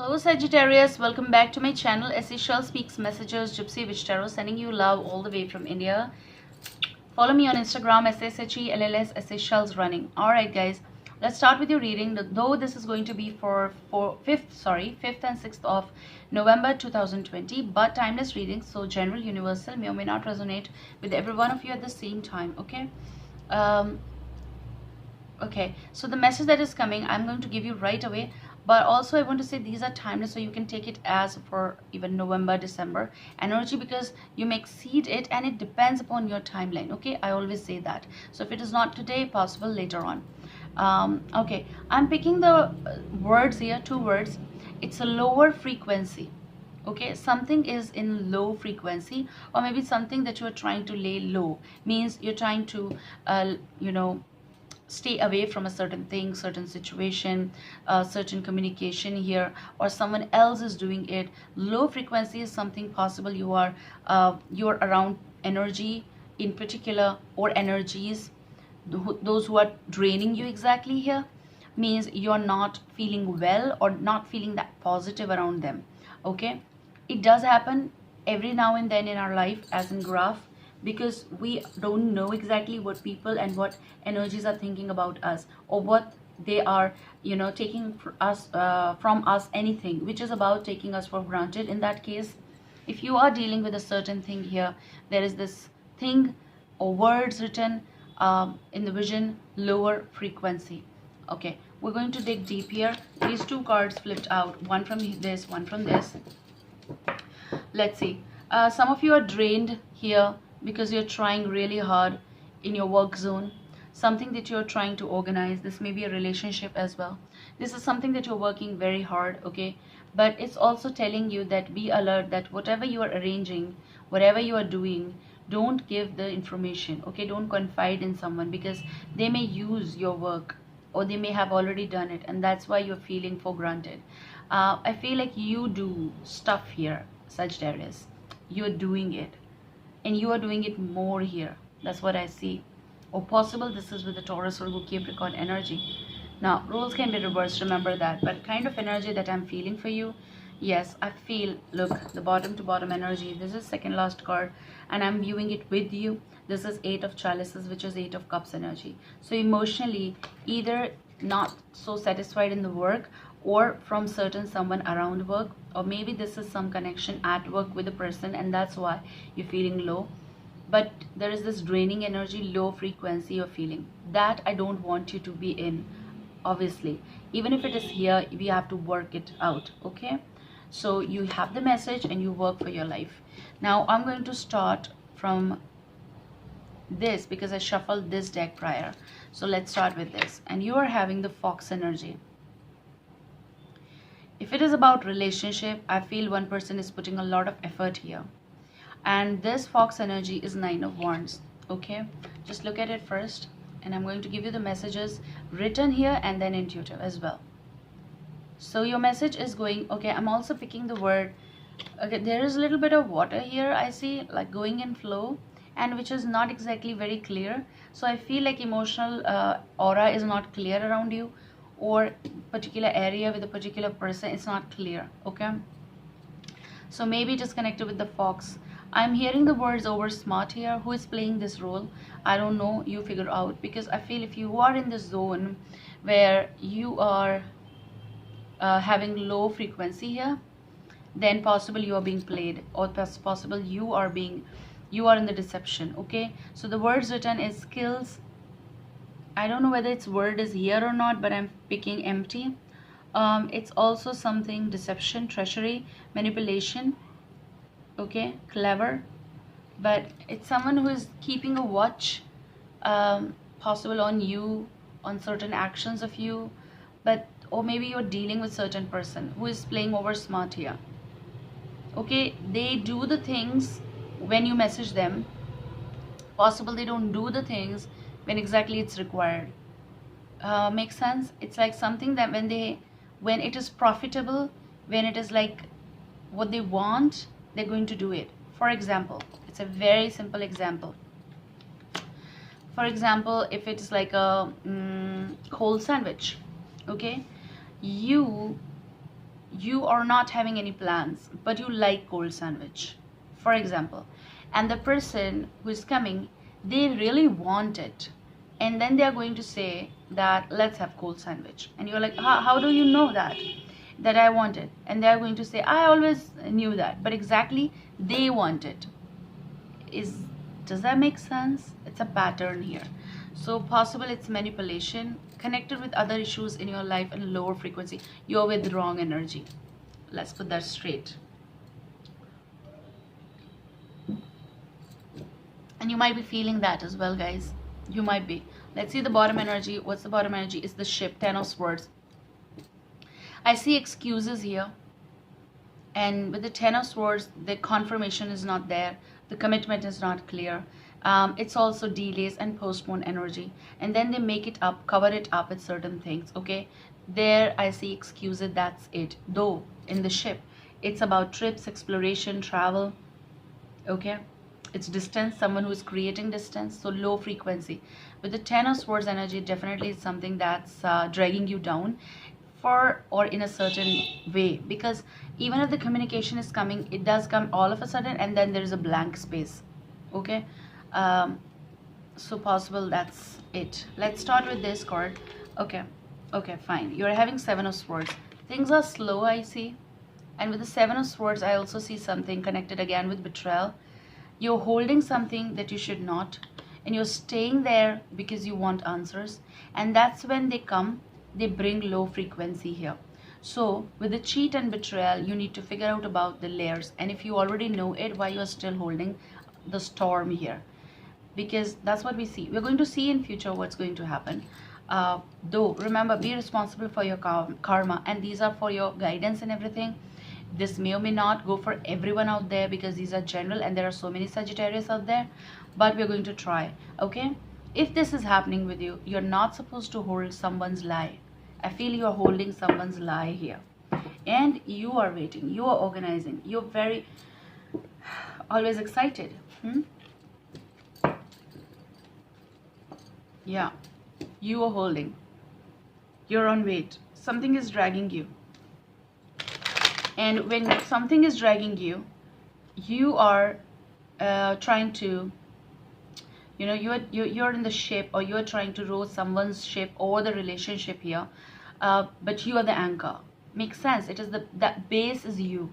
Hello Sagittarius, welcome back to my channel SAGITTARIUS-5 Gypsy Witch Tarot, sending you love all the way from India. Follow me on Instagram SSHELLS running. Alright guys, let's start with your reading. Though this is going to be for 5th and 6th of November 2020, but timeless readings, so general, universal, may or may not resonate with every one of you at the same time. Okay, so the message that is coming, I'm going to give you right away. But also I want to say these are timeless, so you can take it as for even November, December energy, because you may exceed it and it depends upon your timeline. Okay, I always say that. So if it is not today, possible later on. Okay, I'm picking the words here, two words. It's a lower frequency. Okay, something is in low frequency, or maybe something that you are trying to lay low, means you're trying to stay away from a certain thing, certain situation, certain communication here, or someone else is doing it. Low frequency is something possible you're around energy in particular, or energies, those who are draining you exactly here, means you're not feeling well or not feeling that positive around them. Okay, it does happen every now and then in our life, as in graph, because we don't know exactly what people and what energies are thinking about us, or what they are taking from us, anything which is about taking us for granted. In that case, if you are dealing with a certain thing here, there is this thing or words written in the vision, lower frequency. Okay, we're going to dig deep here. These two cards flipped out, one from this, one from this. Let's see. Some of you are drained here because you're trying really hard in your work zone, something that you're trying to organize. This may be a relationship as well. This is something that you're working very hard, okay? But it's also telling you that be alert, that whatever you are arranging, whatever you are doing, don't give the information, okay? Don't confide in someone, because they may use your work, or they may have already done it, and that's why you're feeling for granted. I feel like you do stuff here, Sagittarius. You're doing it, and you are doing it more here. That's what I see. Or possible this is with the Taurus or Capricorn energy. Now, roles can be reversed, remember that. But kind of energy that I'm feeling for you, yes, I feel, look, the bottom to bottom energy. This is second last card, and I'm viewing it with you. This is 8 of chalices, which is 8 of cups energy. So emotionally, either not so satisfied in the work, or from certain someone around work, or maybe this is some connection at work with a person, and that's why you're feeling low. But there is this draining energy, low frequency you're feeling, that I don't want you to be in. Obviously, even if it is here, we have to work it out. Okay, so you have the message and you work for your life. Now I'm going to start from this, because I shuffled this deck prior. So let's start with this, and you are having the Fox energy. If it is about relationship, I feel one person is putting a lot of effort here. And this Fox energy is 9 of Wands. Okay, just look at it first, and I'm going to give you the messages written here and then intuitive as well. So your message is going, okay, I'm also picking the word, okay, there is a little bit of water here, I see, like going in flow, and which is not exactly very clear. So I feel like emotional aura is not clear around you, or particular area with a particular person, it's not clear. Okay, so maybe just connected with the Fox. I'm hearing the words over smart here. Who is playing this role? I don't know, you figure out, because I feel if you are in the zone where you are having low frequency here, then possible you are being played, or possible you are in the deception. Okay, so the words written is skills. I don't know whether its word is here or not, but I'm picking empty. It's also something deception, treachery, manipulation. Okay, clever, but it's someone who is keeping a watch, possible on you, on certain actions of you, but or maybe you're dealing with certain person who is playing over smart here. Okay, they do the things when you message them. Possible they don't do the things when exactly it's required. Makes sense? It's like something that when it is profitable, when it is like what they want, they're going to do it. For example, it's a very simple example. For example, if it's like a whole sandwich, okay, you you are not having any plans, but you like cold sandwich, for example, and the person who is coming, they really want it, and then they are going to say that let's have cold sandwich, and you're like, how do you know that I want it? And they are going to say, I always knew that, but exactly they want it. Does that make sense? It's a pattern here. So possible it's manipulation connected with other issues in your life and lower frequency. You're with wrong energy. Let's put that straight. And you might be feeling that as well, guys. You might be. Let's see the bottom energy. What's the bottom energy? It's the ship, 10 of swords. I see excuses here. And with the 10 of swords, the confirmation is not there. The commitment is not clear. It's also delays and postpone energy. And then they make it up, cover it up with certain things, okay? There I see excuses, that's it. Though, in the ship, it's about trips, exploration, travel, okay? It's distance, someone who is creating distance, so low frequency. With the 10 of swords energy, definitely it's something that's dragging you down for or in a certain way, because even if the communication is coming, it does come all of a sudden and then there is a blank space, okay? So possible that's it. Let's start with this card. Okay, fine. You're having 7 of swords. Things are slow, I see. And with the 7 of swords, I also see something connected again with betrayal. You're holding something that you should not, and you're staying there because you want answers, and that's when they come, they bring low frequency here. So with the cheat and betrayal, you need to figure out about the layers, and if you already know it, why you are still holding the storm here, because that's what we see. We're going to see in future what's going to happen. Though remember, be responsible for your karma, and these are for your guidance and everything. This may or may not go for everyone out there, because these are general and there are so many Sagittarius out there, but we're going to try, okay? If this is happening with you, you're not supposed to hold someone's lie. I feel you're holding someone's lie here, and you are waiting, you are organizing, you're very always excited. Yeah, you are holding, you're on wait, something is dragging you. And when something is dragging you, you are trying to, you know, you're in the ship, or you're trying to row someone's ship or the relationship here, but you are the anchor. Makes sense? It is that base is you,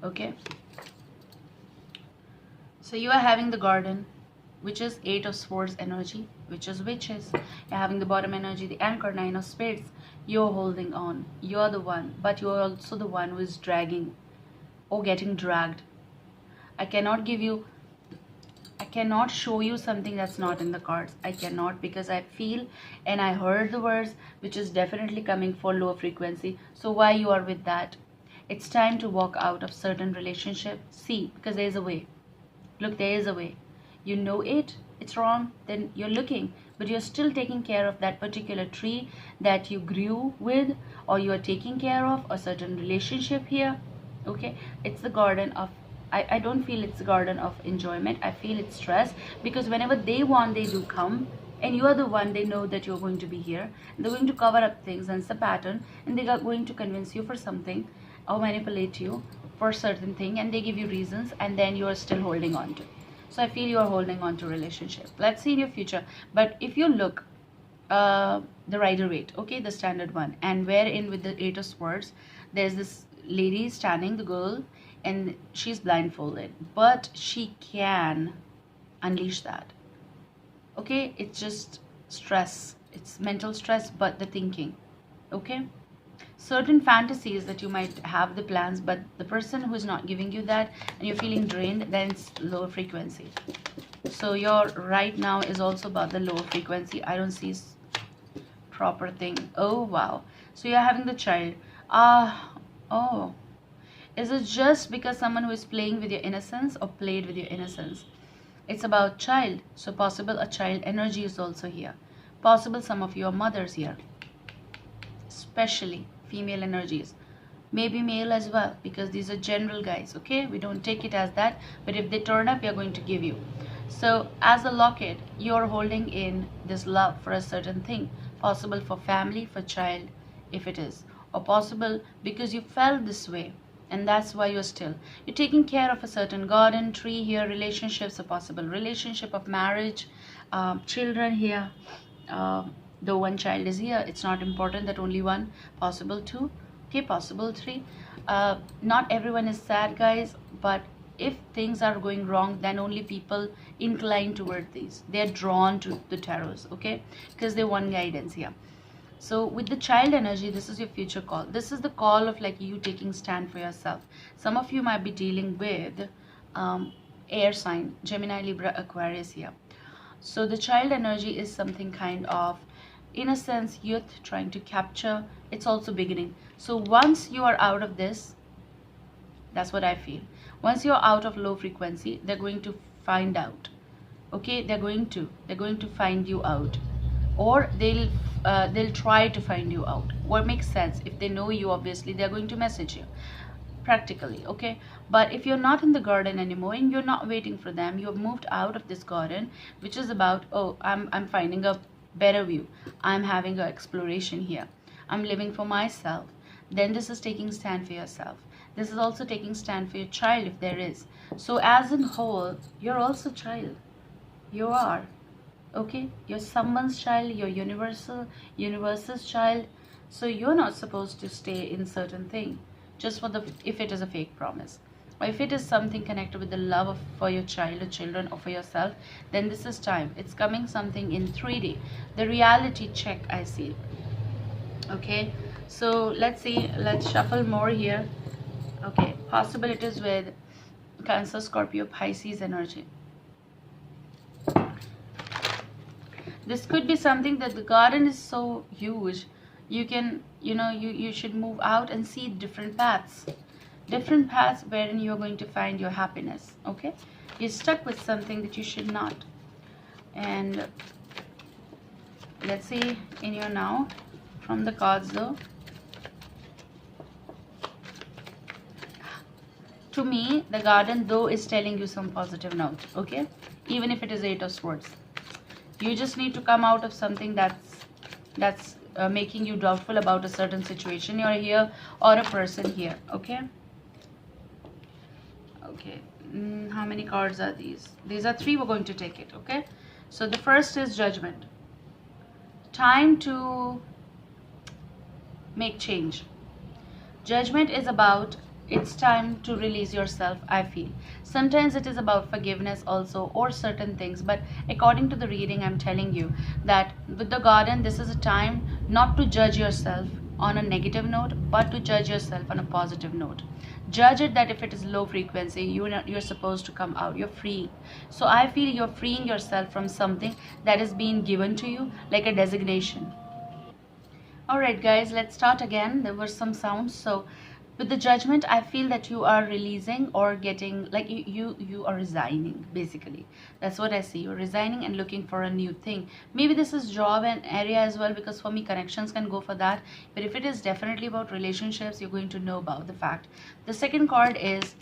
okay? So you are having the garden, which is 8 of swords energy, which is witches. You're having the bottom energy, the anchor, 9 of spades. You're holding on, you're the one, but you're also the one who is dragging or getting dragged. I cannot show you something that's not in the cards. I cannot, because I feel and I heard the words, which is definitely coming for low frequency. So why you are with that? It's time to walk out of certain relationship. See, because there is a way. Look, there is a way. You know it's wrong, then you're looking, but you're still taking care of that particular tree that you grew with, or you are taking care of a certain relationship here, okay? It's the garden of, I don't feel it's the garden of enjoyment. I feel it's stress, because whenever they want, they do come, and you are the one, they know that you're going to be here. They're going to cover up things, and it's a pattern, and they are going to convince you for something or manipulate you for a certain thing, and they give you reasons, and then you are still holding on to. So I feel you are holding on to relationship. Let's see in your future. But if you look, the Rider-Waite, okay, the standard one, and wherein with the 8 of swords, there's this lady standing, the girl, and she's blindfolded, but she can unleash that, okay? It's just stress, it's mental stress, but the thinking, okay? Certain fantasies that you might have the plans, but the person who is not giving you that, and you're feeling drained, then it's lower frequency. So your right now is also about the lower frequency. I don't see proper thing. Oh wow, so you're having the child. Oh, is it just because someone who is playing with your innocence or played with your innocence? It's about child, so possible a child energy is also here. Possible some of your mothers here, especially female energies, maybe male as well, because these are general guys, okay? We don't take it as that, but if they turn up, we are going to give you. So as a locket, you're holding in this love for a certain thing, possible for family, for child, if it is, or possible because you felt this way, and that's why you're taking care of a certain garden tree here. Relationships are possible, relationship of marriage, children here. Though one child is here, it's not important that only one, possible two, okay, possible three. Not everyone is sad, guys, but if things are going wrong, then only people incline toward these, they're drawn to the tarots, okay, because they want guidance here. So with the child energy, this is your future call. This is the call of like you taking stand for yourself. Some of you might be dealing with air sign, Gemini, Libra, Aquarius here. So the child energy is something kind of, in a sense, youth trying to capture. It's also beginning. So once you are out of this, that's what I feel. Once you're out of low frequency, they're going to find out. Okay, they're going to find you out, or they'll try to find you out. What makes sense? If they know you, obviously they're going to message you practically, okay? But if you're not in the garden anymore and you're not waiting for them, you have moved out of this garden, which is about, oh, I'm finding a better view, I'm having an exploration here, I'm living for myself, then this is taking stand for yourself. This is also taking stand for your child, if there is. So as in whole, you're also child. You are, okay, you're someone's child, you're universe's child. So you're not supposed to stay in certain thing just for the, if it is a fake promise, or if it is something connected with the love of, for your child or children or for yourself, then this is time. It's coming something in 3D, the reality check, I see. Okay, so let's see, let's shuffle more here. Okay, possibilities with Cancer, Scorpio, Pisces energy. This could be something that the garden is so huge, you can, you should move out and see different paths wherein you're going to find your happiness, okay? You're stuck with something that you should not. And let's see in your now from the cards though. To me, the garden though is telling you some positive note, okay? Even if it is 8 of Swords. You just need to come out of something that's making you doubtful about a certain situation you're here, or a person here, okay? Okay, how many cards are these? These are 3, we're going to take it, okay? So the first is Judgment. Time to make change. Judgment is about, it's time to release yourself, I feel. Sometimes it is about forgiveness also, or certain things, but according to the reading, I'm telling you that with the garden, this is a time not to judge yourself on a negative note, but to judge yourself on a positive note. Judge it that if it is low frequency, you're supposed to come out, you're free. So I feel you're freeing yourself from something that is being given to you, like a designation. Alright guys, let's start again. There were some sounds. So with the Judgment, I feel that you are releasing or getting, like you are resigning, basically. That's what I see. You're resigning and looking for a new thing. Maybe this is job and area as well, because for me, connections can go for that. But if it is definitely about relationships, you're going to know about the fact. The second card is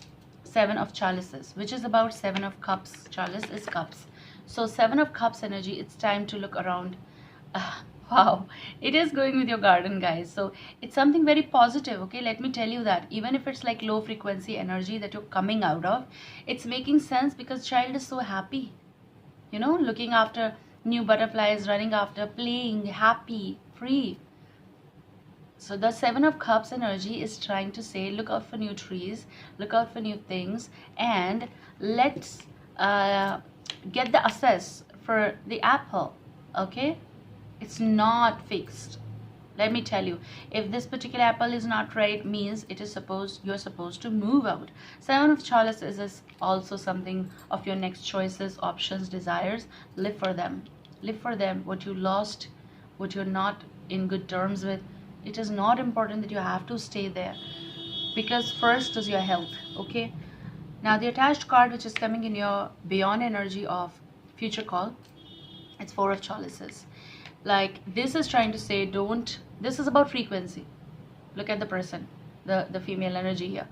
7 of Chalices, which is about 7 of Cups. Chalice is cups. So 7 of Cups energy, it's time to look around. Wow, it is going with your garden, guys. So it's something very positive, okay? Let me tell you that even if it's like low frequency energy that you're coming out of, it's making sense because child is so happy, looking after new butterflies, running after, playing, happy, free. So the 7 of Cups energy is trying to say, look out for new trees, look out for new things, and let's get the assess for the apple, okay? It's not fixed. Let me tell you, if this particular apple is not right, means it is you're supposed to move out. 7 of Chalice is also something of your next choices, options, desires. Live for them. Live for them. What you lost, what you're not in good terms with, it is not important that you have to stay there, because first is your health, okay? Now the attached card, which is coming in your beyond energy of future call, it's 4 of Chalices. Like this is trying to say, this is about frequency. Look at the person, the female energy here.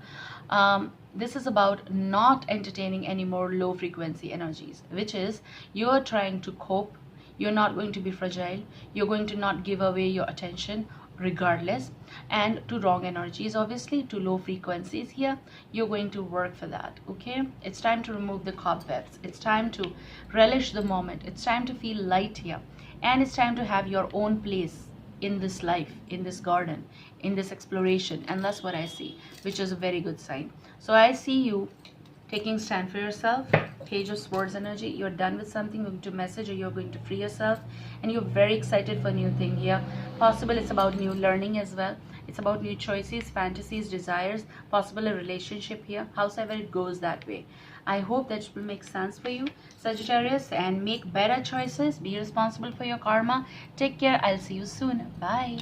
This is about not entertaining any more low frequency energies, which is you're trying to cope. You're not going to be fragile. You're going to not give away your attention, regardless, and to wrong energies, obviously, to low frequencies here. You're going to work for that. Okay, it's time to remove the cobwebs. It's time to relish the moment. It's time to feel light here, and it's time to have your own place in this life, in this garden, in this exploration. And that's what I see, which is a very good sign. So I see you taking stand for yourself. Page of Swords energy. You're done with something, you're going to message, or you're going to free yourself, and you're very excited for a new thing here. Possible it's about new learning as well. It's about new choices, fantasies, desires, possible a relationship here. Howsoever it goes that way, I hope that it will make sense for you, Sagittarius, and make better choices. Be responsible for your karma. Take care. I'll see you soon. Bye.